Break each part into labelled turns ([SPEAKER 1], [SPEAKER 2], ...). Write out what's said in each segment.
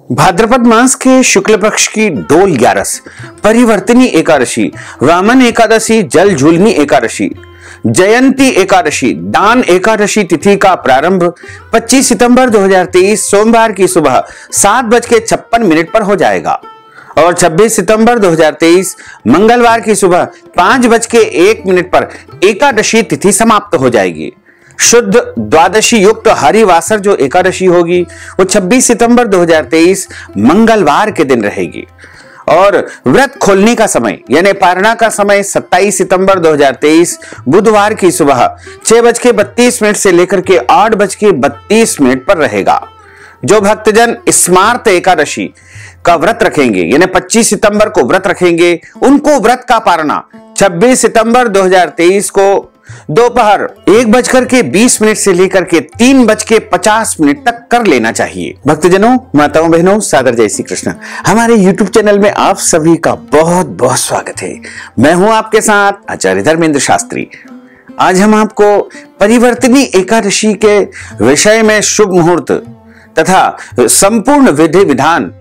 [SPEAKER 1] भाद्रपद मास के शुक्ल पक्ष की डोल 11 परिवर्तनी एकादशी, वामन एकादशी, जल झूलनी एकादशी, जयंती एकादशी, दान एकादशी तिथि का प्रारंभ 25 सितंबर 2023 सोमवार की सुबह 7:56 पर हो जाएगा और 26 सितंबर 2023 मंगलवार की सुबह 5:01 पर एकादशी तिथि समाप्त हो जाएगी। शुद्ध द्वादशी युक्त हरिवासर जो एकादशी होगी वो 26 सितंबर 2023 मंगलवार के दिन रहेगी और व्रत खोलने का समय यानी पारणा का समय 27 सितंबर 2023 बुधवार की सुबह 6:32 से लेकर के 8:32 पर रहेगा। जो भक्तजन स्मार्त एकादशी का व्रत रखेंगे यानी 25 सितंबर को व्रत रखेंगे, उनको व्रत का पारणा 26 सितंबर 2023 को दोपहर 1:20 से लेकर के 3:50 तक कर लेना चाहिए। भक्तजनों, माताओं, बहनों, सादर जय श्री कृष्ण। हमारे YouTube चैनल में आप सभी का बहुत बहुत स्वागत है। मैं हूं आपके साथ आचार्य धर्मेंद्र शास्त्री। आज हम आपको परिवर्तनी एकादशी के विषय में शुभ मुहूर्त तथा संपूर्ण विधि विधान,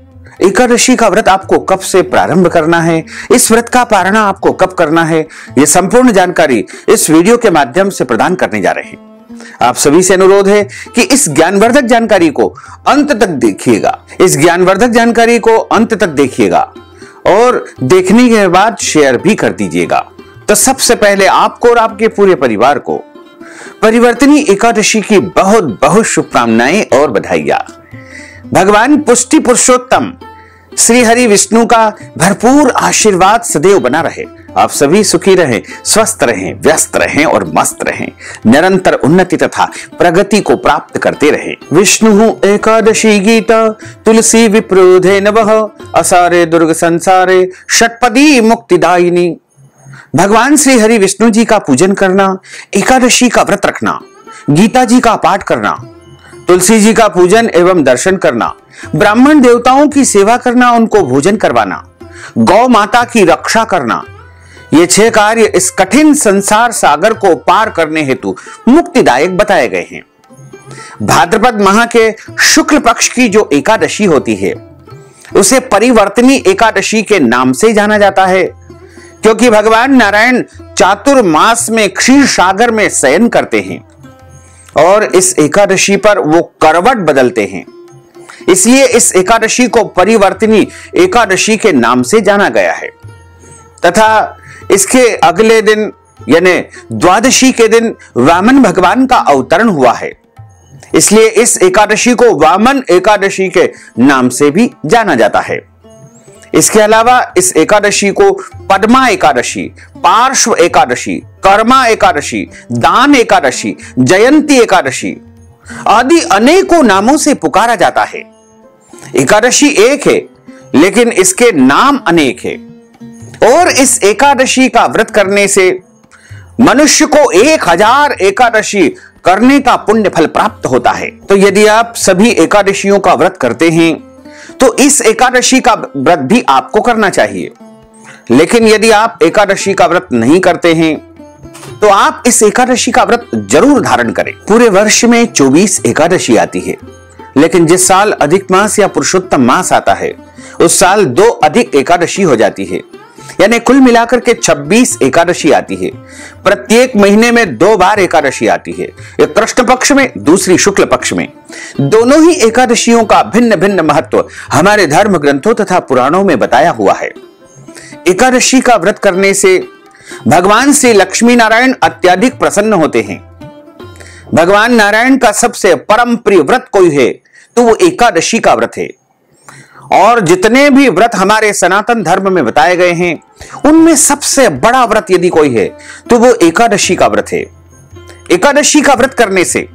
[SPEAKER 1] एकादशी का व्रत आपको कब से प्रारंभ करना है, इस व्रत का पारणा आपको कब करना है, यह संपूर्ण जानकारी इस वीडियो के माध्यम से प्रदान करने जा रहे हैं। आप सभी से अनुरोध है कि इस ज्ञानवर्धक जानकारी को अंत तक देखिएगा। इस ज्ञानवर्धक जानकारी को अंत तक देखिएगा और देखने के बाद शेयर भी कर दीजिएगा। तो सबसे पहले आपको और आपके पूरे परिवार को परिवर्तनी एकादशी की बहुत बहुत शुभकामनाएं और बधाइयां। भगवान पुष्टि पुरुषोत्तम श्री हरि विष्णु का भरपूर आशीर्वाद सदैव बना रहे। आप सभी सुखी रहें, स्वस्थ रहें, व्यस्त रहें और मस्त रहें, निरंतर उन्नति तथा प्रगति को प्राप्त करते रहें। विष्णु एकादशी गीता तुलसी विप्रोधे नवः असारे दुर्ग संसारे षटपदी मुक्तिदायिनी। भगवान श्री हरि विष्णु जी का पूजन करना, एकादशी का व्रत रखना, गीता जी का पाठ करना, तुलसी जी का पूजन एवं दर्शन करना, ब्राह्मण देवताओं की सेवा करना, उनको भोजन करवाना, गौ माता की रक्षा करना, ये 6 कार्य इस कठिन संसार सागर को पार करने हेतु मुक्तिदायक बताए गए हैं। भाद्रपद माह के शुक्ल पक्ष की जो एकादशी होती है उसे परिवर्तनी एकादशी के नाम से जाना जाता है, क्योंकि भगवान नारायण चातुर्मास में क्षीर सागर में शयन करते हैं और इस एकादशी पर वो करवट बदलते हैं। इसलिए इस एकादशी को परिवर्तनी एकादशी के नाम से जाना गया है तथा इसके अगले दिन यानी द्वादशी के दिन वामन भगवान का अवतरण हुआ है। इसलिए इस एकादशी को वामन एकादशी के नाम से भी जाना जाता है। इसके अलावा इस एकादशी को पद्मा एकादशी, पार्श्व एकादशी, कर्मा एकादशी, दान एकादशी, जयंती एकादशी आदि अनेकों नामों से पुकारा जाता है। एकादशी एक है लेकिन इसके नाम अनेक है और इस एकादशी का व्रत करने से मनुष्य को 1000 एकादशी करने का पुण्य फल प्राप्त होता है। तो यदि आप सभी एकादशियों का व्रत करते हैं तो इस एकादशी का व्रत भी आपको करना चाहिए। लेकिन यदि आप एकादशी का व्रत नहीं करते हैं तो आप इस एकादशी का व्रत जरूर धारण करें। पूरे वर्ष में 24 एकादशी आती है, लेकिन जिस साल अधिक मास या पुरुषोत्तम मास आता है उस साल 2 अधिक एकादशी हो जाती है, यानी कुल मिलाकर के 26 एकादशी आती है। प्रत्येक महीने में 2 बार एकादशी आती है, एक कृष्ण पक्ष में, दूसरी शुक्ल पक्ष में। दोनों ही एकादशियों का भिन्न भिन्न महत्व हमारे धर्म ग्रंथों तथा पुराणों में बताया हुआ है। एकादशी का व्रत करने से भगवान श्री लक्ष्मी नारायण अत्यधिक प्रसन्न होते हैं। भगवान नारायण का सबसे परम प्रिय व्रत कोई है तो वो एकादशी का व्रत है और जितने भी व्रत हमारे सनातन धर्म में बताए गए हैं उनमें सबसे बड़ा व्रत यदि कोई है तो वो एकादशी का व्रत है। एकादशी का व्रत करने से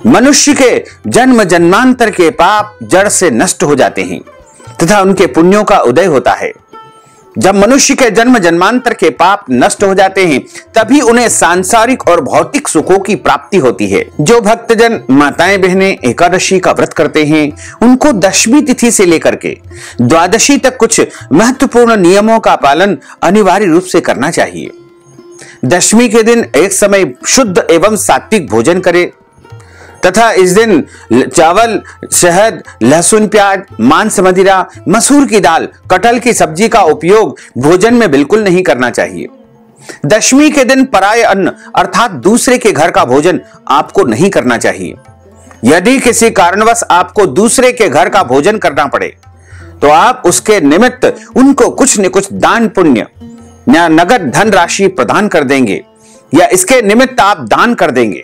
[SPEAKER 1] मनुष्य के जन्म जन्मांतर के पाप जड़ से नष्ट हो जाते हैं तथा उनके पुण्यों का उदय होता है। जब मनुष्य के जन्म जन्मांतर के पाप नष्ट हो जाते हैं तभी उन्हें सांसारिक और भौतिक सुखों की प्राप्ति होती है। जो भक्तजन माताएं बहनें एकादशी का व्रत करते हैं उनको दशमी तिथि से लेकर के द्वादशी तक कुछ महत्वपूर्ण नियमों का पालन अनिवार्य रूप से करना चाहिए। दशमी के दिन एक समय शुद्ध एवं सात्विक भोजन करें, तथा इस दिन चावल, शहद, लहसुन, प्याज, मांस, मदिरा, मसूर की दाल, कटहल की सब्जी का उपयोग भोजन में बिल्कुल नहीं करना चाहिए। दशमी के दिन पराये अन्न अर्थात दूसरे के घर का भोजन आपको नहीं करना चाहिए। यदि किसी कारणवश आपको दूसरे के घर का भोजन करना पड़े तो आप उसके निमित्त उनको कुछ न कुछ दान पुण्य या नगद धन राशि प्रदान कर देंगे या इसके निमित्त आप दान कर देंगे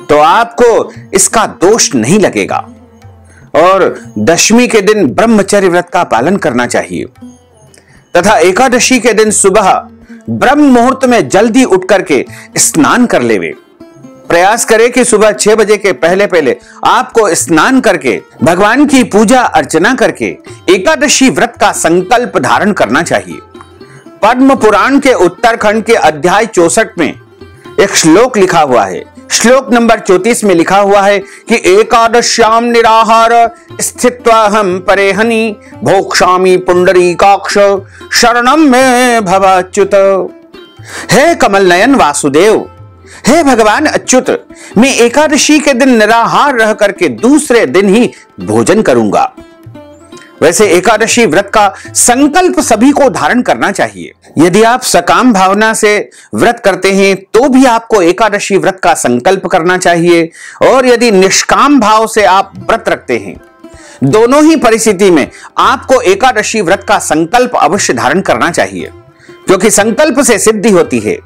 [SPEAKER 1] तो आपको इसका दोष नहीं लगेगा। और दशमी के दिन ब्रह्मचर्य व्रत का पालन करना चाहिए तथा एकादशी के दिन सुबह ब्रह्म मुहूर्त में जल्दी उठ करके स्नान कर लेवे। प्रयास करें कि सुबह 6 बजे के पहले पहले आपको स्नान करके भगवान की पूजा अर्चना करके एकादशी व्रत का संकल्प धारण करना चाहिए। पद्म पुराण के उत्तरखंड के अध्याय 64 में एक श्लोक लिखा हुआ है। श्लोक नंबर 34 में लिखा हुआ है कि एकादश्याम निराहार स्थित्वाहम परेहनि भोक्ष्यामि पुंडरीकाक्ष शरणम में भवाच्युत। हे कमल नयन वासुदेव, हे भगवान अच्युत, मैं एकादशी के दिन निराहार रह करके दूसरे दिन ही भोजन करूंगा। वैसे एकादशी व्रत का संकल्प सभी को धारण करना चाहिए। यदि आप सकाम भावना से व्रत करते हैं तो भी आपको एकादशी व्रत का संकल्प करना चाहिए, और यदि निष्काम भाव से आप व्रत रखते हैं, दोनों ही परिस्थिति में आपको एकादशी व्रत का संकल्प अवश्य धारण करना चाहिए, क्योंकि संकल्प से सिद्धि होती है।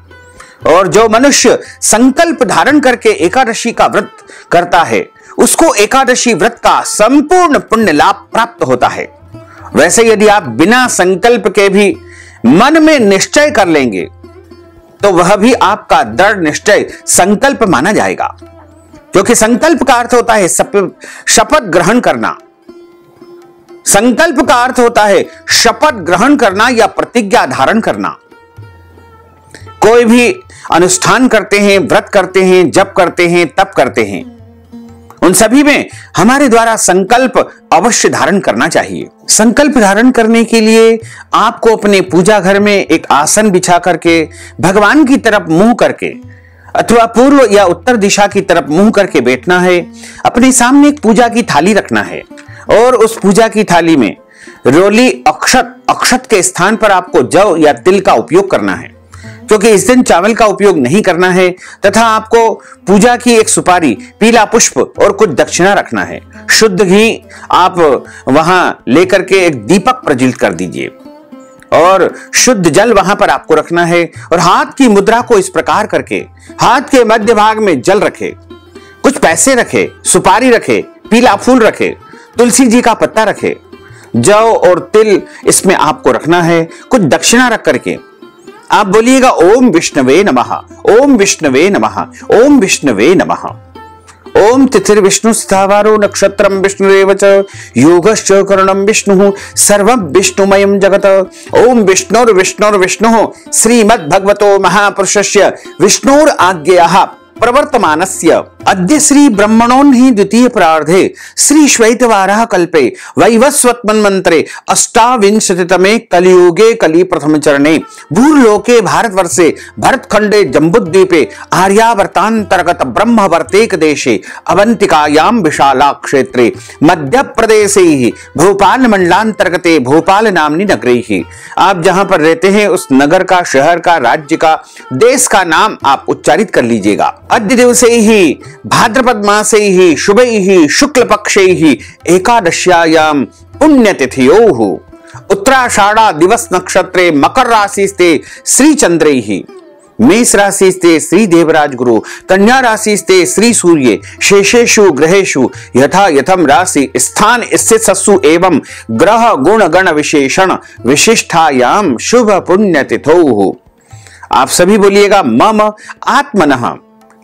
[SPEAKER 1] और जो मनुष्य संकल्प धारण करके एकादशी का व्रत करता है उसको एकादशी व्रत का संपूर्ण पुण्य लाभ प्राप्त होता है। वैसे यदि आप बिना संकल्प के भी मन में निश्चय कर लेंगे तो वह भी आपका दृढ़ निश्चय संकल्प माना जाएगा, क्योंकि संकल्प का अर्थ होता है शपथ ग्रहण करना। संकल्प का अर्थ होता है शपथ ग्रहण करना या प्रतिज्ञा धारण करना। कोई भी अनुष्ठान करते हैं, व्रत करते हैं, जप करते हैं, तप करते हैं, उन सभी में हमारे द्वारा संकल्प अवश्य धारण करना चाहिए। संकल्प धारण करने के लिए आपको अपने पूजा घर में एक आसन बिछा करके भगवान की तरफ मुंह करके अथवा पूर्व या उत्तर दिशा की तरफ मुंह करके बैठना है। अपने सामने एक पूजा की थाली रखना है और उस पूजा की थाली में रोली अक्षत के स्थान पर आपको जौ या तिल का उपयोग करना है, क्योंकि इस दिन चावल का उपयोग नहीं करना है। तथा आपको पूजा की एक सुपारी, पीला पुष्प और कुछ दक्षिणा रखना है। शुद्ध घी आप वहां लेकर के एक दीपक प्रज्वलित कर दीजिए और शुद्ध जल वहां पर आपको रखना है। और हाथ की मुद्रा को इस प्रकार करके हाथ के मध्य भाग में जल रखे, कुछ पैसे रखे, सुपारी रखे, पीला फूल रखे, तुलसी जी का पत्ता रखे, जौ और तिल इसमें आपको रखना है। कुछ दक्षिणा रख करके आप बोलिएगा ओम विष्णवे नमः, ओम विष्णवे नमः, ओम विष्णवे नमः। ओम तिथिर विष्णु स्थावारो नक्षत्रम विष्णुरेव च योगश्च करणम विष्णु सर्वं विष्णुमयं जगत। ओम विष्णुर्विष्णुर्विष्णुः श्रीमद्भगवतो महापुरुषस्य विष्णुर आज्ञया प्रवर्तमानस्य अद्य श्री ब्रह्मणोन्हि द्वितीय प्रार्धे श्री श्वेतवाराह कल्पे वैवस्वत मन्वन्तरे अष्टाविंशतितमे कलियुगे कलि प्रथम चरणे भूर्लोके भारतवर्षे भरतखंडे जम्बुद्वीपे आर्यावर्तान्तर्गत ब्रह्मवर्तेक देशे अवंतिकायां विशाला क्षेत्रे मध्य प्रदेशे ही भोपाल मंडलांतर्गते भोपाल नामनी नगरे ही। आप जहां पर रहते हैं उस नगर का, शहर का, राज्य का, देश का नाम आप उच्चारित कर लीजिएगा। अद्य दिवसे ही भाद्रपद मासे ही शुभे ही शुक्ल पक्षे ही एकादश्यायाम पुण्यतिथियोः उत्तराषाढ़ा दिवस नक्षत्रे मकर राशिस्ते श्री चंद्रे ही मेष राशिस्ते श्री देवराज गुरु कन्या राशिस्ते श्री सूर्य शेषेषु ग्रहेषु यथा यथम राशि स्थान स्थित सत्सु एवं ग्रह गुण गण विशेषण विशिष्टायाम शुभ पुण्यतिथौ। आप सभी बोलिएगा मम आत्मनः।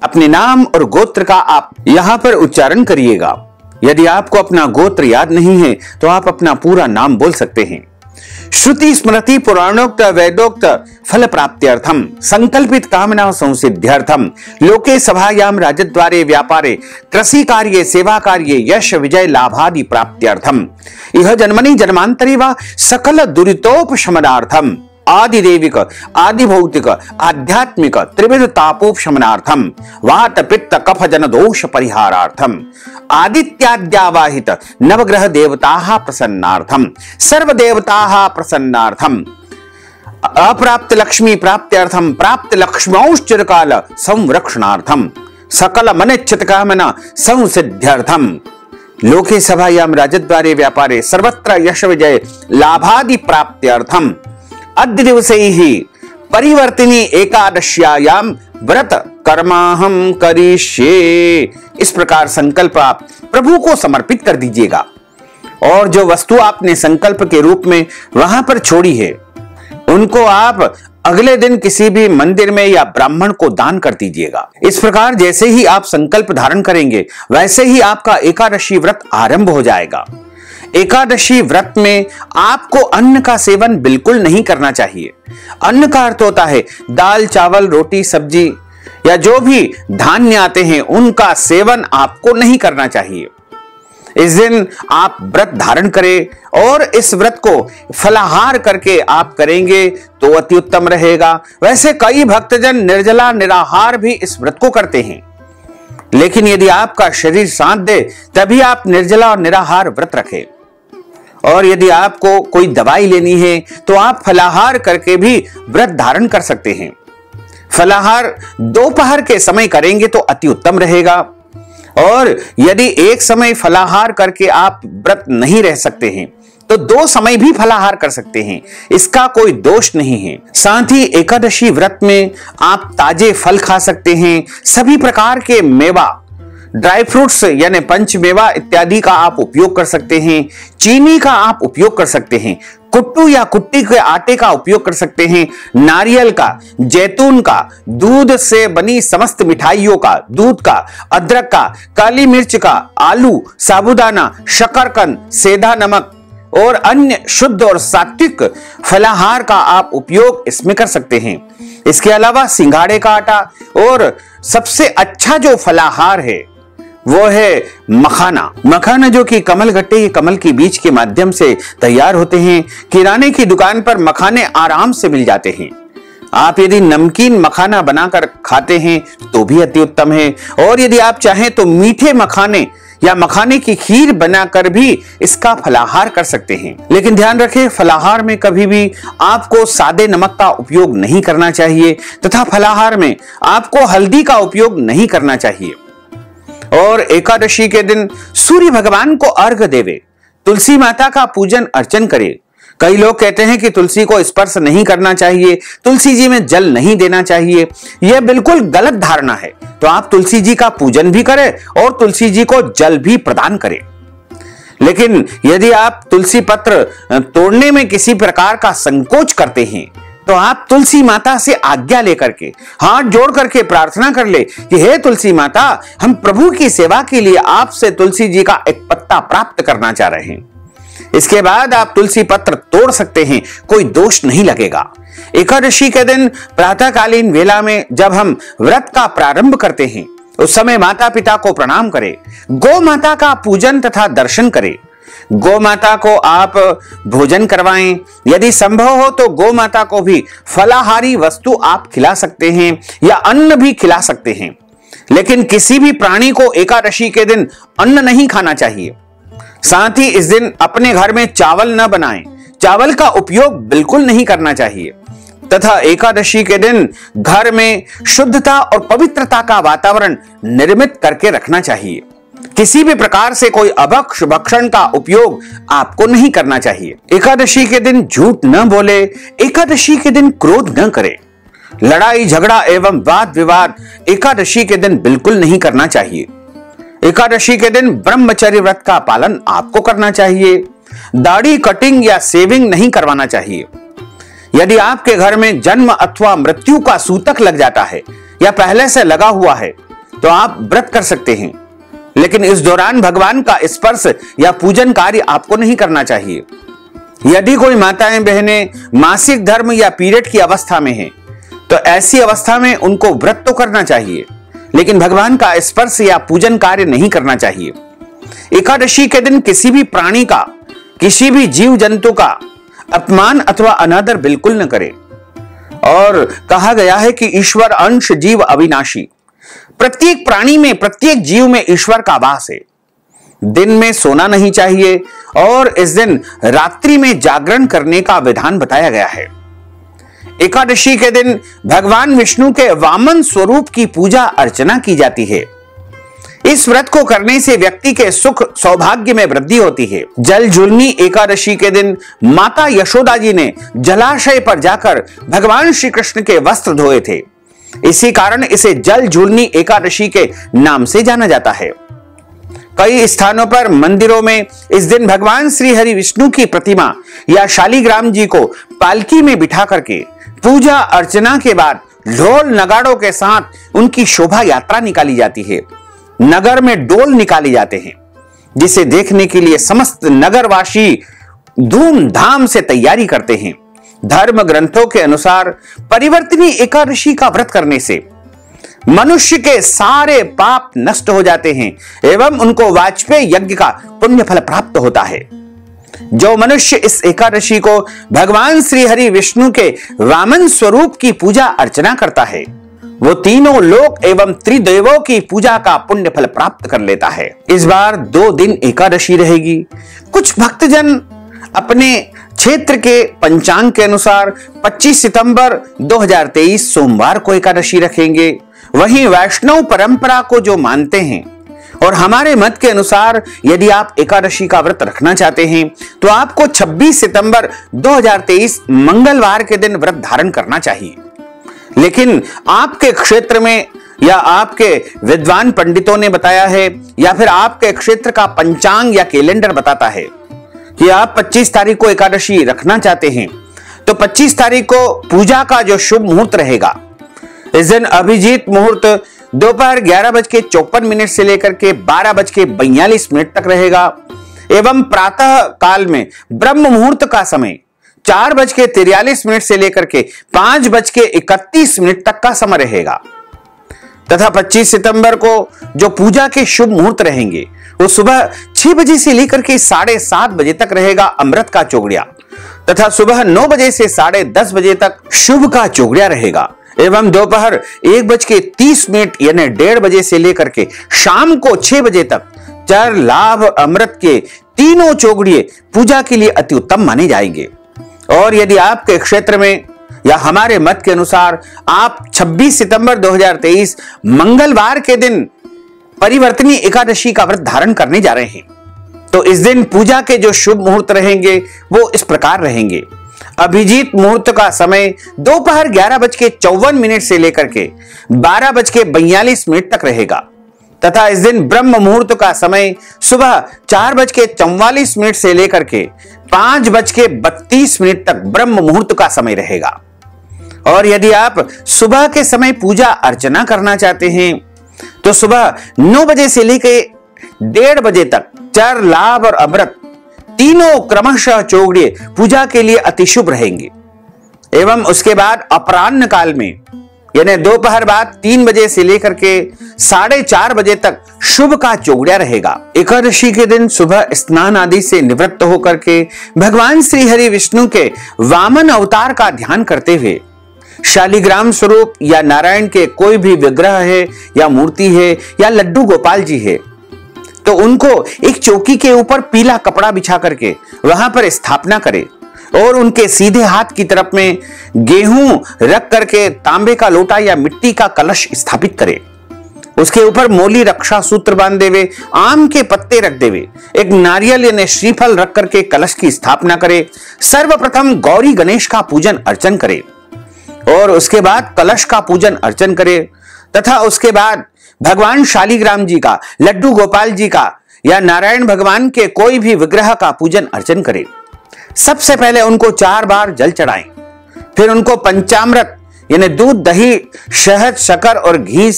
[SPEAKER 1] अपने नाम और गोत्र का आप यहां पर उच्चारण करिएगा। यदि आपको अपना गोत्र याद नहीं है तो आप अपना पूरा नाम बोल सकते हैं। श्रुति स्मृति पुराणोक्त वेदोक्त फल प्राप्त्यर्थम संकल्पित कामना संसिद्ध्यर्थम लोके सभायाम राजद्वारे व्यापारे कृषि कार्ये सेवा कार्ये यश विजय लाभादि प्राप्त्यर्थम इह जन्मनि जन्मांतरे वा सकल दुरितोपशमनार्थम आदिदेविक, आदिभौतिक, आध्यात्मिक त्रिविध तापोपशमनार्थम, वात पित्त कफ जन दोष परिहारार्थम, आदित्याद्यावाहित नवग्रह देवताः प्रसन्नार्थम, सर्व देवताः प्रसन्नार्थम, अप्राप्त लक्ष्मी प्राप्त्यर्थम, प्राप्त लक्ष्मौश्चिरकाल संरक्षणार्थम, सकल मनिच्छित कामना संसिद्ध्यर्थम, लोके सभायाम राजद्वारे व्यापारे सर्वत्र यश विजय लाभादि प्राप्त्यर्थम, अद्य दिवसे ही परिवर्तिनी एकादश्यायाम व्रत कर्माहम करिष्ये। इस प्रकार संकल्प आप प्रभु को समर्पित कर दीजिएगा और जो वस्तु आपने संकल्प के रूप में वहां पर छोड़ी है उनको आप अगले दिन किसी भी मंदिर में या ब्राह्मण को दान कर दीजिएगा। इस प्रकार जैसे ही आप संकल्प धारण करेंगे वैसे ही आपका एकादशी व्रत आरंभ हो जाएगा। एकादशी व्रत में आपको अन्न का सेवन बिल्कुल नहीं करना चाहिए। अन्न का अर्थ होता है दाल, चावल, रोटी, सब्जी या जो भी धान्य आते हैं उनका सेवन आपको नहीं करना चाहिए। इस दिन आप व्रत धारण करें और इस व्रत को फलाहार करके आप करेंगे तो अति उत्तम रहेगा। वैसे कई भक्तजन निर्जला निराहार भी इस व्रत को करते हैं, लेकिन यदि आपका शरीर साथ दे तभी आप निर्जला और निराहार व्रत रखें। और यदि आपको कोई दवाई लेनी है तो आप फलाहार करके भी व्रत धारण कर सकते हैं। फलाहार दोपहर के समय करेंगे तो अति उत्तम रहेगा। और यदि एक समय फलाहार करके आप व्रत नहीं रह सकते हैं तो 2 समय भी फलाहार कर सकते हैं, इसका कोई दोष नहीं है। साथ ही एकादशी व्रत में आप ताजे फल खा सकते हैं, सभी प्रकार के मेवा, ड्राई फ्रूट्स यानी पंचमेवा इत्यादि का आप उपयोग कर सकते हैं, चीनी का आप उपयोग कर सकते हैं, कुट्टू या कुट्टी के आटे का उपयोग कर सकते हैं, नारियल का, जैतून का, दूध से बनी समस्त मिठाइयों का, दूध का, अदरक का, काली मिर्च का, आलू, साबूदाना, शकरकंद, सेंधा नमक और अन्य शुद्ध और सात्विक फलाहार का आप उपयोग इसमें कर सकते हैं। इसके अलावा सिंघाड़े का आटा और सबसे अच्छा जो फलाहार है वो है मखाना। मखाना जो कि कमल गट्टे या कमल की बीज के माध्यम से तैयार होते हैं। किराने की दुकान पर मखाने आराम से मिल जाते हैं। आप यदि नमकीन मखाना बनाकर खाते हैं तो भी अति उत्तम है, और यदि आप चाहें तो मीठे मखाने या मखाने की खीर बनाकर भी इसका फलाहार कर सकते हैं। लेकिन ध्यान रखें, फलाहार में कभी भी आपको सादे नमक का उपयोग नहीं करना चाहिए तथा फलाहार में आपको हल्दी का उपयोग नहीं करना चाहिए। और एकादशी के दिन सूर्य भगवान को अर्घ्य देवे, तुलसी माता का पूजन अर्चन करे। कई लोग कहते हैं कि तुलसी को स्पर्श नहीं करना चाहिए, तुलसी जी में जल नहीं देना चाहिए। यह बिल्कुल गलत धारणा है। तो आप तुलसी जी का पूजन भी करें और तुलसी जी को जल भी प्रदान करें। लेकिन यदि आप तुलसी पत्र तोड़ने में किसी प्रकार का संकोच करते हैं तो आप तुलसी माता से आज्ञा लेकर के हाथ जोड़ करके प्रार्थना कर ले कि हे तुलसी माता, हम प्रभु की सेवा के लिए आपसे तुलसी जी का एक पत्ता प्राप्त करना चाह रहे हैं। इसके बाद आप तुलसी पत्र तोड़ सकते हैं, कोई दोष नहीं लगेगा। एकादशी के दिन प्रातःकालीन वेला में जब हम व्रत का प्रारंभ करते हैं उस समय माता पिता को प्रणाम करें, गौ माता का पूजन तथा दर्शन करें। गौ माता को आप भोजन करवाएं, यदि संभव हो तो गौ माता को भी फलाहारी वस्तु आप खिला सकते हैं या अन्न भी खिला सकते हैं। लेकिन किसी भी प्राणी को एकादशी के दिन अन्न नहीं खाना चाहिए। साथ ही इस दिन अपने घर में चावल न बनाएं, चावल का उपयोग बिल्कुल नहीं करना चाहिए तथा एकादशी के दिन घर में शुद्धता और पवित्रता का वातावरण निर्मित करके रखना चाहिए। किसी भी प्रकार से कोई अभक्ष भक्षण का उपयोग आपको नहीं करना चाहिए। एकादशी के दिन झूठ न बोले, एकादशी के दिन क्रोध न करे। लड़ाई झगड़ा एवं वाद विवाद एकादशी के दिन बिल्कुल नहीं करना चाहिए। एकादशी के दिन ब्रह्मचर्य व्रत का पालन आपको करना चाहिए। दाढ़ी कटिंग या सेविंग नहीं करवाना चाहिए। यदि आपके घर में जन्म अथवा मृत्यु का सूतक लग जाता है या पहले से लगा हुआ है तो आप व्रत कर सकते हैं, लेकिन इस दौरान भगवान का स्पर्श या पूजन कार्य आपको नहीं करना चाहिए। यदि कोई माताएं बहनें मासिक धर्म या पीरियड की अवस्था में हैं, तो ऐसी अवस्था में उनको व्रत तो करना चाहिए, लेकिन भगवान का स्पर्श या पूजन कार्य नहीं करना चाहिए। एकादशी के दिन किसी भी प्राणी का, किसी भी जीव जंतु का अपमान अथवा अनादर बिल्कुल न करें। और कहा गया है कि ईश्वर अंश जीव अविनाशी, प्रत्येक प्राणी में, प्रत्येक जीव में ईश्वर का वास है। दिन में सोना नहीं चाहिए और इस दिन रात्रि में जागरण करने का विधान बताया गया है। एकादशी के दिन भगवान विष्णु के वामन स्वरूप की पूजा अर्चना की जाती है। इस व्रत को करने से व्यक्ति के सुख सौभाग्य में वृद्धि होती है। जल झूलनी एकादशी के दिन माता यशोदा जी ने जलाशय पर जाकर भगवान श्री कृष्ण के वस्त्र धोए थे। इसी कारण इसे जल झूलनी एकादशी के नाम से जाना जाता है। कई स्थानों पर मंदिरों में इस दिन भगवान श्री हरि विष्णु की प्रतिमा या शालिग्राम जी को पालकी में बिठा करके पूजा अर्चना के बाद ढोल नगाड़ों के साथ उनकी शोभा यात्रा निकाली जाती है। नगर में डोल निकाले जाते हैं, जिसे देखने के लिए समस्त नगरवासी धूमधाम से तैयारी करते हैं। धर्म ग्रंथों के अनुसार परिवर्तनी एकादशी का व्रत करने से मनुष्य के सारे पाप नष्ट हो जाते हैं एवं उनको वाजपेयी यज्ञ का पुण्य फल प्राप्त होता है। जो मनुष्य इस एकादशी को भगवान श्री हरि विष्णु के वामन स्वरूप की पूजा अर्चना करता है, वो तीनों लोक एवं त्रिदेवों की पूजा का पुण्य फल प्राप्त कर लेता है। इस बार 2 दिन एकादशी रहेगी। कुछ भक्तजन अपने क्षेत्र के पंचांग के अनुसार 25 सितंबर 2023 सोमवार को एकादशी रखेंगे। वहीं वैष्णव परंपरा को जो मानते हैं और हमारे मत के अनुसार यदि आप एकादशी का व्रत रखना चाहते हैं तो आपको 26 सितंबर 2023 मंगलवार के दिन व्रत धारण करना चाहिए। लेकिन आपके क्षेत्र में या आपके विद्वान पंडितों ने बताया है या फिर आपके क्षेत्र का पंचांग या कैलेंडर बताता है कि आप 25 तारीख को एकादशी रखना चाहते हैं, तो 25 तारीख को पूजा का जो शुभ मुहूर्त रहेगा, इस दिन अभिजीत मुहूर्त दोपहर 11:54 से लेकर के 12:42 तक रहेगा एवं प्रातः काल में ब्रह्म मुहूर्त का समय 4:43 से लेकर के 5:31 तक का समय रहेगा। तथा 25 सितंबर को जो पूजा के शुभ मुहूर्त रहेंगे वो सुबह 6 बजे से लेकर के 7:30 बजे तक रहेगा अमृत का चौगड़िया, तथा सुबह 9 बजे से 10:30 बजे तक शुभ का चौगड़िया रहेगा एवं दोपहर 1:30 यानी 1:30 बजे से लेकर के शाम को 6 बजे तक चर लाभ अमृत के तीनों चौगड़िए पूजा के लिए अति उत्तम माने जाएंगे। और यदि आपके क्षेत्र में या हमारे मत के अनुसार आप 26 सितंबर 2023 मंगलवार के दिन परिवर्तनी एकादशी का व्रत धारण करने जा रहे हैं, तो इस दिन पूजा के जो शुभ मुहूर्त रहेंगे वो इस प्रकार रहेंगे। अभिजीत मुहूर्त का समय दोपहर 11:54 से लेकर के 12:42 तक रहेगा, तथा इस दिन ब्रह्म मुहूर्त का समय सुबह 4:44 से लेकर के 5:32 तक ब्रह्म मुहूर्त का समय रहेगा। और यदि आप सुबह के समय पूजा अर्चना करना चाहते हैं तो सुबह 9 बजे से लेकर 1:30 बजे तक चर लाभ और अमृत तीनों क्रमशः चौगड़िए पूजा के लिए अति शुभ रहेंगे। एवं उसके बाद अपराह्न काल में यानी दोपहर बाद 3 बजे से लेकर के 4:30 बजे तक शुभ का चौगड़िया रहेगा। एकादशी के दिन सुबह स्नान आदि से निवृत्त होकर के भगवान श्री हरि विष्णु के वामन अवतार का ध्यान करते हुए शालिग्राम स्वरूप या नारायण के कोई भी विग्रह है या मूर्ति है या लड्डू गोपाल जी है, तो उनको एक चौकी के ऊपर पीला कपड़ा बिछा करके वहां पर स्थापना करें और उनके सीधे हाथ की तरफ में गेहूं रख करके तांबे का लोटा या मिट्टी का कलश स्थापित करें। उसके ऊपर मोली रक्षा सूत्र बांध देवे, आम के पत्ते रख देवे, एक नारियल यानी श्रीफल रख करके कलश की स्थापना करें। सर्वप्रथम गौरी गणेश का पूजन अर्चन करें और उसके बाद कलश का पूजन अर्चन करें, तथा उसके बाद भगवान शालिग्राम जी का, लड्डू गोपाल जी का या नारायण भगवान के कोई भी विग्रह का पूजन अर्चन करें। सबसे पहले उनको 4 बार जल चढ़ाएं, फिर उनको पंचामृत यानी दूध, दही, शहद, शक्कर और घी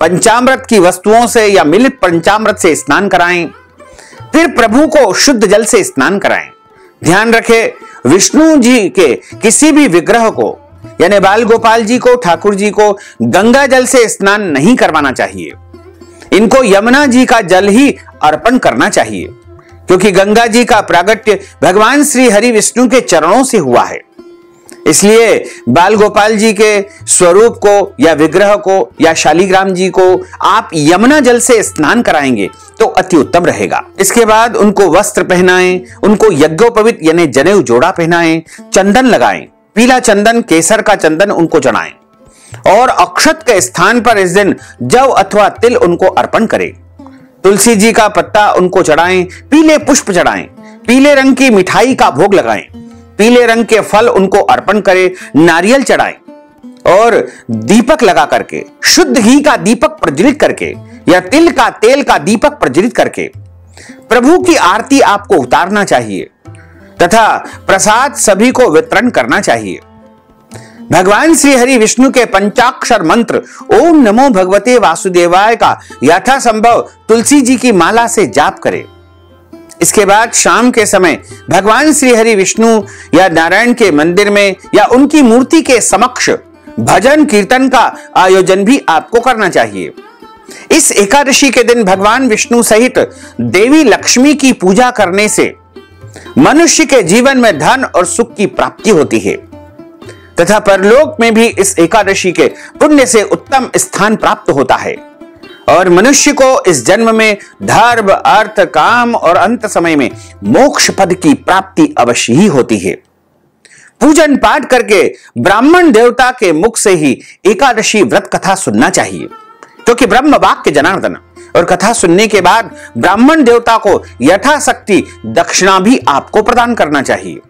[SPEAKER 1] पंचामृत की वस्तुओं से या मिलित पंचामृत से स्नान कराएं। फिर प्रभु को शुद्ध जल से स्नान कराएं। ध्यान रखें, विष्णु जी के किसी भी विग्रह को यानी बाल गोपाल जी को, ठाकुर जी को गंगा जल से स्नान नहीं करवाना चाहिए। इनको यमुना जी का जल ही अर्पण करना चाहिए, क्योंकि गंगा जी का प्रागट्य भगवान श्री हरि विष्णु के चरणों से हुआ है। इसलिए बाल गोपाल जी के स्वरूप को या विग्रह को या शालिग्राम जी को आप यमुना जल से स्नान कराएंगे तो अति उत्तम रहेगा। इसके बाद उनको वस्त्र पहनाएं, उनको यज्ञोपवीत यानी जनेऊ जोड़ा पहनाएं, चंदन लगाएं, पीला चंदन, केसर का चंदन उनको चढ़ाएं और अक्षत के स्थान पर इस दिन जव अथवा तिल उनको अर्पण करें। तुलसी जी का पत्ता उनको चढ़ाएं, पीले पुष्प चढ़ाएं, पीले रंग की मिठाई का भोग लगाएं, पीले रंग के फल उनको अर्पण करें, नारियल चढ़ाएं और दीपक लगा करके, शुद्ध घी का दीपक प्रज्वलित करके या तिल का तेल का दीपक प्रज्वलित करके प्रभु की आरती आपको उतारना चाहिए तथा प्रसाद सभी को वितरण करना चाहिए। भगवान श्री हरि विष्णु के पंचाक्षर मंत्र ओम नमो भगवते वासुदेवाय का यथासंभव तुलसी जी की माला से जाप करें। इसके बाद शाम के समय भगवान श्री हरि विष्णु या नारायण के मंदिर में या उनकी मूर्ति के समक्ष भजन कीर्तन का आयोजन भी आपको करना चाहिए। इस एकादशी के दिन भगवान विष्णु सहित देवी लक्ष्मी की पूजा करने से मनुष्य के जीवन में धन और सुख की प्राप्ति होती है तथा परलोक में भी इस एकादशी के पुण्य से उत्तम स्थान प्राप्त होता है और मनुष्य को इस जन्म में धर्म, अर्थ, काम और अंत समय में मोक्ष पद की प्राप्ति अवश्य ही होती है। पूजन पाठ करके ब्राह्मण देवता के मुख से ही एकादशी व्रत कथा सुनना चाहिए, क्योंकि ब्रह्म वाक्य जनार्दन, और कथा सुनने के बाद ब्राह्मण देवता को यथाशक्ति दक्षिणा भी आपको प्रदान करना चाहिए।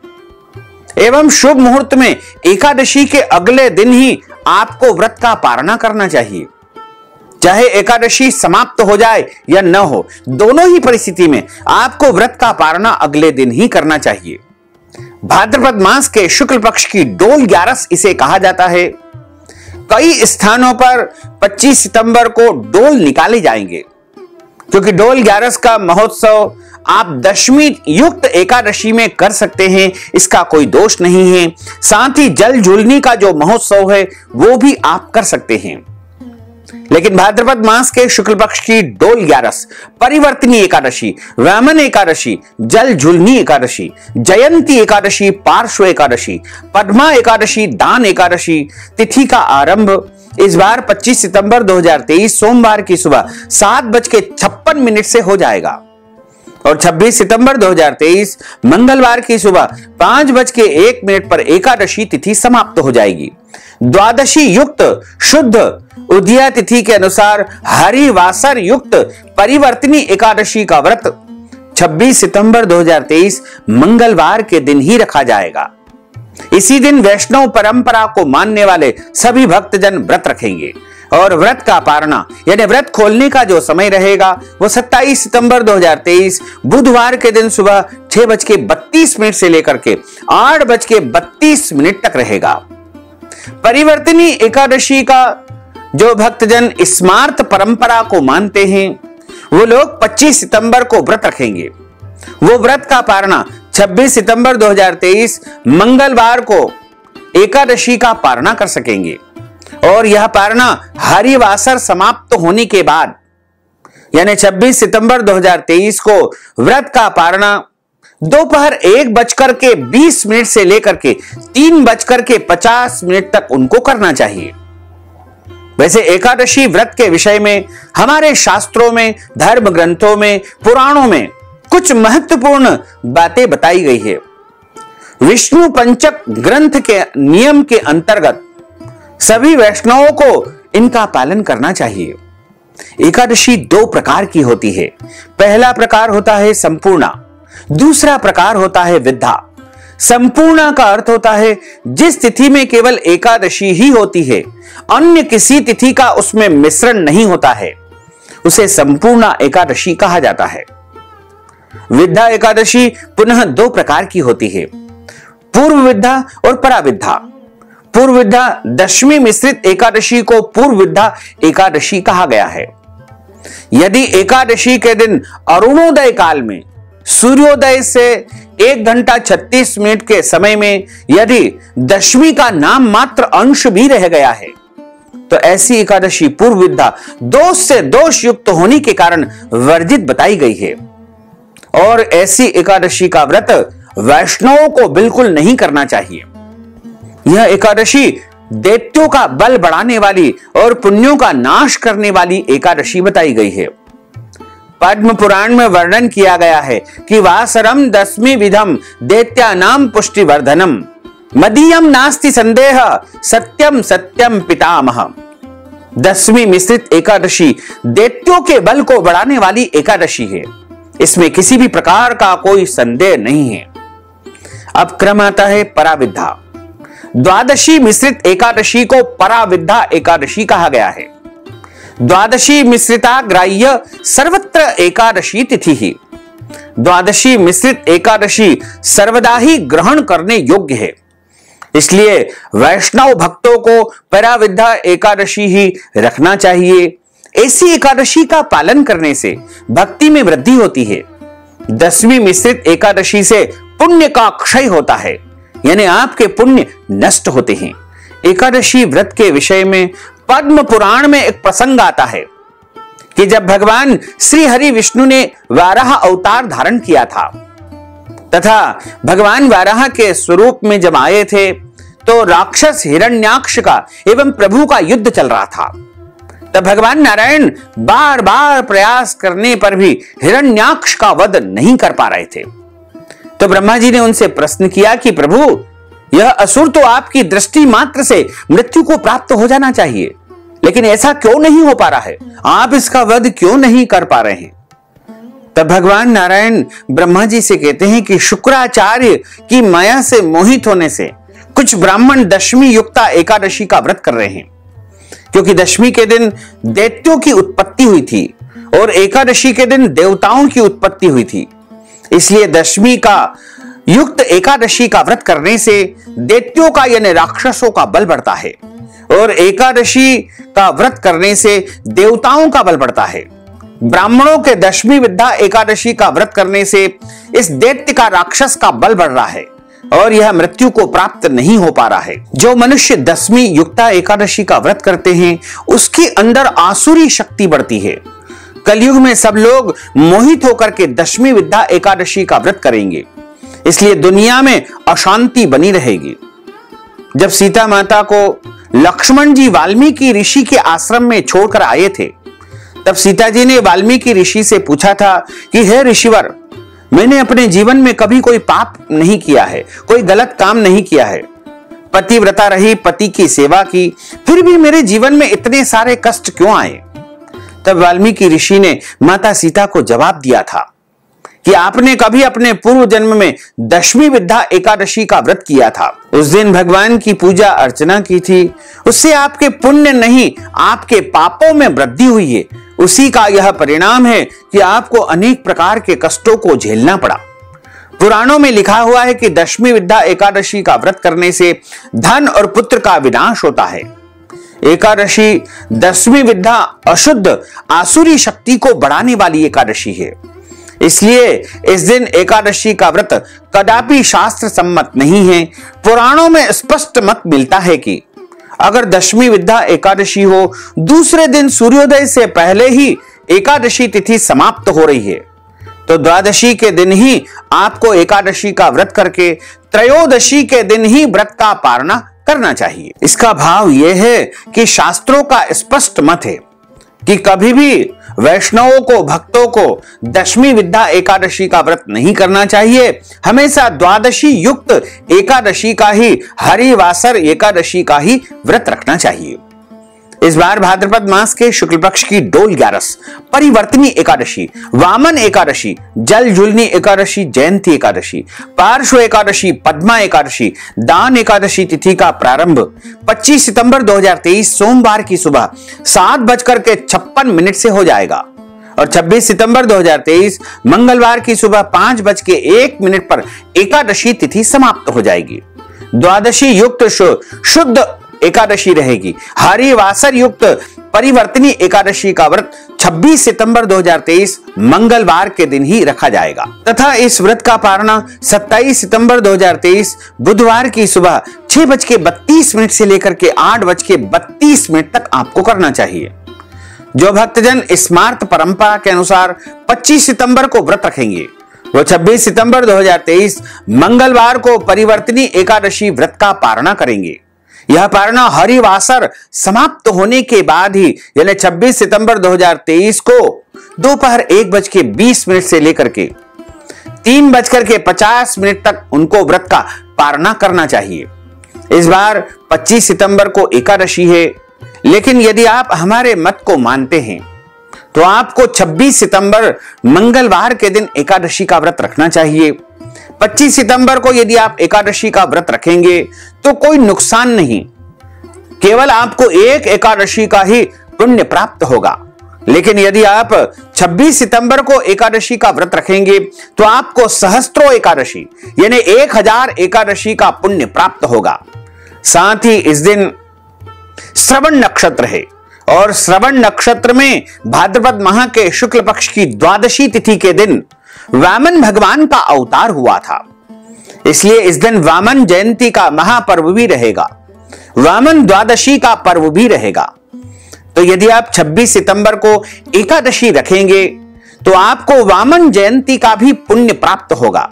[SPEAKER 1] एवं शुभ मुहूर्त में एकादशी के अगले दिन ही आपको व्रत का पारणा करना चाहिए। चाहे एकादशी समाप्त हो जाए या न हो, दोनों ही परिस्थिति में आपको व्रत का पारणा अगले दिन ही करना चाहिए। भाद्रपद मास के शुक्ल पक्ष की डोल ग्यारस इसे कहा जाता है। कई स्थानों पर 25 सितंबर को डोल निकाले जाएंगे, क्योंकि डोल ग्यारस का महोत्सव आप दशमी युक्त एकादशी में कर सकते हैं, इसका कोई दोष नहीं है। साथ ही जल झूलनी का जो महोत्सव है वो भी आप कर सकते हैं। लेकिन भाद्रपद मास के शुक्ल पक्ष की डोल ग्यारस, परिवर्तनी एकादशी, वामन एकादशी, जल झूलनी एकादशी, जयंती एकादशी, पार्श्व एकादशी, पद्मा एकादशी, दान एकादशी तिथि का आरंभ इस बार 25 सितंबर 2023 सोमवार की सुबह 7:56 से हो जाएगा और 26 सितंबर 2023 मंगलवार की सुबह 5:01 पर एकादशी तिथि समाप्त हो जाएगी। द्वादशी युक्त शुद्ध उदया तिथि के अनुसार हरिवासर युक्त परिवर्तनी एकादशी का व्रत 26 सितंबर 2023 मंगलवार के दिन ही रखा जाएगा। इसी दिन वैष्णव परंपरा को मानने वाले सभी भक्तजन व्रत रखेंगे और व्रत का पारणा यानी व्रत खोलने का जो समय रहेगा वो 27 सितंबर 2023 बुधवार के दिन सुबह 6:32 से लेकर के 8:32 तक रहेगा। परिवर्तनी एकादशी का जो भक्तजन स्मार्त परंपरा को मानते हैं वो लोग 25 सितंबर को व्रत रखेंगे। वो व्रत का पारणा 26 सितंबर 2023 मंगलवार को एकादशी का पारणा कर सकेंगे और यह पारणा हरिवासर समाप्त होने के बाद यानी 26 सितंबर 2023 को व्रत का पारणा दोपहर 1:20 से लेकर के 3:50 तक उनको करना चाहिए। वैसे एकादशी व्रत के विषय में हमारे शास्त्रों में, धर्म ग्रंथों में, पुराणों में कुछ महत्वपूर्ण बातें बताई गई है। विष्णु पंचक ग्रंथ के नियम के अंतर्गत सभी वैष्णवों को इनका पालन करना चाहिए। एकादशी 2 प्रकार की होती है। पहला प्रकार होता है संपूर्णा, दूसरा प्रकार होता है विद्धा। संपूर्णा का अर्थ होता है जिस तिथि में केवल एकादशी ही होती है, अन्य किसी तिथि का उसमें मिश्रण नहीं होता है, उसे संपूर्णा एकादशी कहा जाता है। विद्या एकादशी पुनः 2 प्रकार की होती है, पूर्व विद्या और पराविद्या। पूर्व विद्या दशमी मिश्रित एकादशी को पूर्व विद्या एकादशी कहा गया है। यदि एकादशी के दिन अरुणोदय काल में सूर्योदय से 1:36 के समय में यदि दशमी का नाम मात्र अंश भी रह गया है तो ऐसी एकादशी पूर्व विद्या दोष से दोष युक्त होने के कारण वर्जित बताई गई है। और ऐसी एकादशी का व्रत वैष्णवों को बिल्कुल नहीं करना चाहिए। यह एकादशी दैत्यों का बल बढ़ाने वाली और पुण्यों का नाश करने वाली एकादशी बताई गई है। पद्म पुराण में वर्णन किया गया है कि वासरम 10वीं विधम दैत्यानाम पुष्टिवर्धनम मदीयम नास्ति संदेह सत्यम सत्यम पितामह। 10वीं मिश्रित एकादशी दैत्यों के बल को बढ़ाने वाली एकादशी है, इसमें किसी भी प्रकार का कोई संदेह नहीं है। अब क्रम आता है पराविद्या। द्वादशी मिश्रित एकादशी को पराविद्या एकादशी कहा गया है। द्वादशी मिश्रिता ग्राह्य सर्वत्र एकादशी तिथि ही। द्वादशी मिश्रित एकादशी सर्वदा ही ग्रहण करने योग्य है, इसलिए वैष्णव भक्तों को पराविद्या एकादशी ही रखना चाहिए। ऐसी एकादशी का पालन करने से भक्ति में वृद्धि होती है। 10वीं मिश्रित एकादशी से पुण्य का क्षय होता है, यानी आपके पुण्य नष्ट होते हैं। एकादशी व्रत के विषय में पद्म पुराण में एक प्रसंग आता है कि जब भगवान श्री हरि विष्णु ने वाराह अवतार धारण किया था तथा भगवान वाराह के स्वरूप में जब आए थे तो राक्षस हिरण्याक्ष का एवं प्रभु का युद्ध चल रहा था। तब भगवान नारायण बार बार प्रयास करने पर भी हिरण्याक्ष का वध नहीं कर पा रहे थे। तो ब्रह्मा जी ने उनसे प्रश्न किया कि प्रभु, यह असुर तो आपकी दृष्टि मात्र से मृत्यु को प्राप्त हो जाना चाहिए, लेकिन ऐसा क्यों नहीं हो पा रहा है? आप इसका वध क्यों नहीं कर पा रहे हैं? तब भगवान नारायण ब्रह्मा जी से कहते हैं कि शुक्राचार्य की माया से मोहित होने से कुछ ब्राह्मण 10वीं युक्ता एकादशी का व्रत कर रहे हैं, क्योंकि 10वीं के दिन दैत्यों की उत्पत्ति हुई थी और एकादशी के दिन देवताओं की उत्पत्ति हुई थी। इसलिए 10वीं का युक्त एकादशी का व्रत करने से दैत्यों का यानी राक्षसों का बल बढ़ता है और एकादशी का व्रत करने से देवताओं का बल बढ़ता है। ब्राह्मणों के 10वीं विद्या एकादशी का व्रत करने से इस दैत्य का राक्षस का बल बढ़ रहा है और यह मृत्यु को प्राप्त नहीं हो पा रहा है। जो मनुष्य 10वीं युक्ता एकादशी का व्रत करते हैं उसके अंदर आसुरी शक्ति बढ़ती है। कलयुग में सब लोग मोहित होकर के 10वीं विद्या एकादशी का व्रत करेंगे, इसलिए दुनिया में अशांति बनी रहेगी। जब सीता माता को लक्ष्मण जी वाल्मीकि ऋषि के आश्रम में छोड़कर आए थे, तब सीता जी ने वाल्मीकि ऋषि से पूछा था कि हे ऋषिवर, मैंने अपने जीवन में कभी कोई पाप नहीं किया है, कोई गलत काम नहीं किया है, पतिव्रता रही, पति की सेवा की, फिर भी मेरे जीवन में इतने सारे कष्ट क्यों आए? तब वाल्मीकि ऋषि ने माता सीता को जवाब दिया था कि आपने कभी अपने पूर्व जन्म में 10वीं विद्या एकादशी का व्रत किया था। उस दिन भगवान की पूजा अर्चना की थी, उससे आपके पुण्य नहीं आपके पापों में वृद्धि हुई है। उसी का यह परिणाम है कि आपको अनेक प्रकार के कष्टों को झेलना पड़ा। पुराणों में लिखा हुआ है कि 10वीं विद्या एकादशी का व्रत करने से धन और पुत्र का विनाश होता है। एकादशी 10वीं विद्या अशुद्ध आसुरी शक्ति को बढ़ाने वाली एकादशी है, इसलिए इस दिन एकादशी का व्रत कदापि शास्त्र सम्मत नहीं है। पुराणों में स्पष्ट मत मिलता है कि अगर 10वीं विद्या एकादशी हो, दूसरे दिन सूर्योदय से पहले ही एकादशी तिथि समाप्त हो रही है, तो द्वादशी के दिन ही आपको एकादशी का व्रत करके त्रयोदशी के दिन ही व्रत का पारणा करना चाहिए। इसका भाव यह है कि शास्त्रों का स्पष्ट मत है कि कभी भी वैष्णवों को, भक्तों को 10वीं विद्या एकादशी का व्रत नहीं करना चाहिए। हमेशा द्वादशी युक्त एकादशी का ही, हरिवासर एकादशी का ही व्रत रखना चाहिए। इस बार भाद्रपद मास के शुक्ल पक्ष की डोल 11 परिवर्तनी एकादशी, वामन एकादशी, जल झूलनी एकादशी, जयंती एकादशी, पार्श्व एकादशी, पद्मा एकादशी, दान एकादशी तिथि का प्रारंभ 25 सितंबर 2023 सोमवार की सुबह 7:56 से हो जाएगा और 26 सितंबर 2023 मंगलवार की सुबह 5:01 पर एकादशी तिथि समाप्त हो जाएगी। द्वादशी युक्त शुद्ध एकादशी रहेगी। हरिवासर युक्त परिवर्तनी एकादशी का व्रत 26 सितंबर 2023 मंगलवार के दिन ही रखा जाएगा तथा इस व्रत का पारणा 27 सितंबर 2023 बुधवार की सुबह 6:32 से लेकर के 8:32 तक आपको करना चाहिए। जो भक्तजन स्मार्त परंपरा के अनुसार 25 सितंबर को व्रत रखेंगे वो 26 सितंबर 2023 मंगलवार को परिवर्तनी एकादशी व्रत का पारणा करेंगे। यह पारणा हरिवासर समाप्त होने के बाद ही यानी 26 सितंबर 2023 को दोपहर 1:20 से लेकर के 3:50 तक उनको व्रत का पारणा करना चाहिए। इस बार 25 सितंबर को एकादशी है, लेकिन यदि आप हमारे मत को मानते हैं तो आपको 26 सितंबर मंगलवार के दिन एकादशी का व्रत रखना चाहिए। 25 सितंबर को यदि आप एकादशी का व्रत रखेंगे तो कोई नुकसान नहीं, केवल आपको एक एकादशी का ही पुण्य प्राप्त होगा। लेकिन यदि आप 26 सितंबर को एकादशी का व्रत रखेंगे तो आपको सहस्त्रों एकादशी यानी 1000 एकादशी का पुण्य प्राप्त होगा। साथ ही इस दिन श्रवण नक्षत्र है और श्रवण नक्षत्र में भाद्रपद माह के शुक्ल पक्ष की द्वादशी तिथि के दिन वामन भगवान का अवतार हुआ था, इसलिए इस दिन वामन जयंती का महापर्व भी रहेगा, वामन द्वादशी का पर्व भी रहेगा। तो यदि आप 26 सितंबर को एकादशी रखेंगे तो आपको वामन जयंती का भी पुण्य प्राप्त होगा।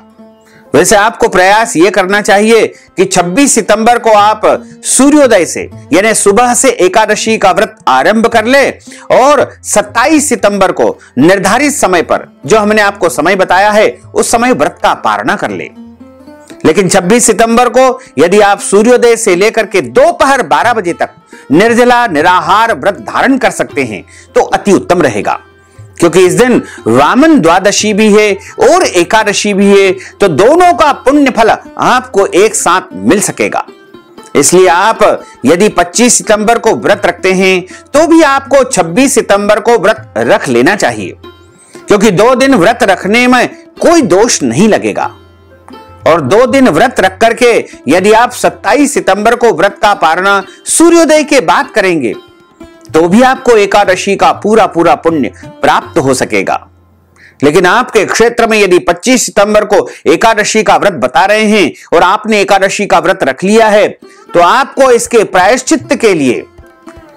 [SPEAKER 1] वैसे आपको प्रयास यह करना चाहिए कि 26 सितंबर को आप सूर्योदय से यानी सुबह से एकादशी का व्रत आरंभ कर ले और 27 सितंबर को निर्धारित समय पर जो हमने आपको समय बताया है उस समय व्रत का पारणा कर ले। लेकिन 26 सितंबर को यदि आप सूर्योदय से लेकर के दोपहर 12 बजे तक निर्जला निराहार व्रत धारण कर सकते हैं तो अति उत्तम रहेगा, क्योंकि इस दिन वामन द्वादशी भी है और एकादशी भी है, तो दोनों का पुण्य फल आपको एक साथ मिल सकेगा। इसलिए आप यदि 25 सितंबर को व्रत रखते हैं तो भी आपको 26 सितंबर को व्रत रख लेना चाहिए, क्योंकि 2 दिन व्रत रखने में कोई दोष नहीं लगेगा। और 2 दिन व्रत रख करके यदि आप 27 सितंबर को व्रत का पारणा सूर्योदय के बाद करेंगे तो भी आपको एकादशी का पूरा पुण्य प्राप्त हो सकेगा। लेकिन आपके क्षेत्र में यदि 25 सितंबर को एकादशी का व्रत बता रहे हैं और आपने एकादशी का व्रत रख लिया है तो आपको इसके प्रायश्चित्त के लिए,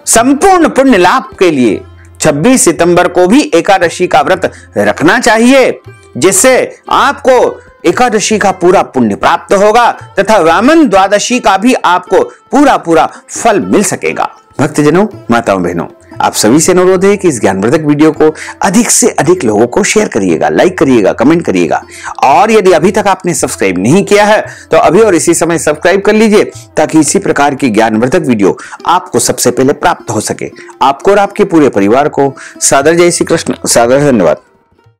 [SPEAKER 1] संपूर्ण पुण्य लाभ के लिए 26 सितंबर को भी एकादशी का व्रत रखना चाहिए, जिससे आपको एकादशी का पूरा पुण्य प्राप्त होगा तथा वामन द्वादशी का भी आपको पूरा फल मिल सकेगा। भक्तजनों, माताओं, बहनों, आप सभी से अनुरोध है कि इस ज्ञानवर्धक वीडियो को अधिक से अधिक लोगों को शेयर करिएगा, लाइक करिएगा, कमेंट करिएगा। और यदि अभी तक आपने सब्सक्राइब नहीं किया है तो अभी और इसी समय सब्सक्राइब कर लीजिए, ताकि इसी प्रकार की ज्ञानवर्धक वीडियो आपको सबसे पहले प्राप्त हो सके। आपको और आपके पूरे परिवार को सादर जय श्री कृष्ण, सादर धन्यवाद।